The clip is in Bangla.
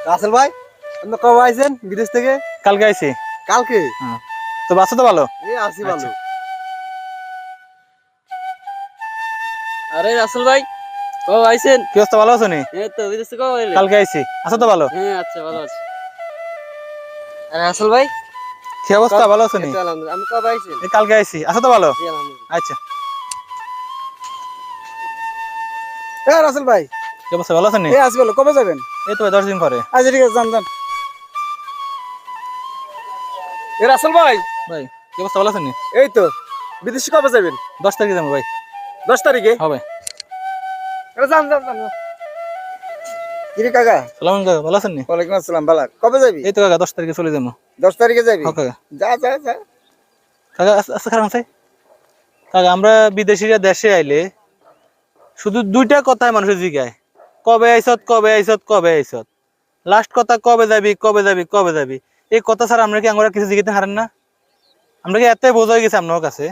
রাসেল ভাই, আপনি কবে আইছেন বিদেশ থেকে? কালকে আইছি। কালকে? তো আছো তো ভালো? আছি ভালো। আরে রাসেল ভাই, কবে আইছেন? কি অবস্থা, ভালো আছো নি? এই তো বিদেশ থেকে কবে এলেন? কালকে আইছি। আছো তো ভালো? হ্যাঁ আচ্ছা, ভালো আছি। আরে রাসেল ভাই, কি অবস্থা, ভালো আছো নি? এই তো আলহামদুলিল্লাহ। আপনি কবে আইছেন? এই কালকে আইছি। আছো তো ভালো? জি আলহামদুলিল্লাহ। আচ্ছা। রাসেল ভাই, কি অবস্থা, ভালো আছো নি? আছি ভালো। কবে যাবেন? এই তো ভাই 10 দিন পরে। আচ্ছা ঠিক আছে, যান যান। রাসেল ভাই, ভাই কি অবস্থা, ভালো আছো নি? এই তো বিদেশে কবে যাবেন? 10 তারিখে যাবো ভাই। 10 তারিখে? হবে। যান যান যান। কিরে কাকা? সালাম কাকা, ভালো আছেন নি? ওয়ালাইকুম আসসালাম। ভালো। কবে যাবি? এই তো কাকা 10 তারিখে চলে যাবো। 10 তারিখে যাবি? হ্যাঁ কাকা। যা যা যা। কাকা আচ্ছা খারাপ আছে কাকা, আমরা বিদেশিরা দেশে আইলে শুধু দুইটা কথাই মানুষের জিগায়, কবে আইছত, কবে আইছত, কবে আইছত। লাস্ট কথা কবে যাবি, কবে যাবি, কবে যাবি। এই কথা ছাড়া আমরা কি আমরা কিছু জিগাতে হারেন না? আমরা কি এত বোঝা হয়ে গেছে আপনার কাছে?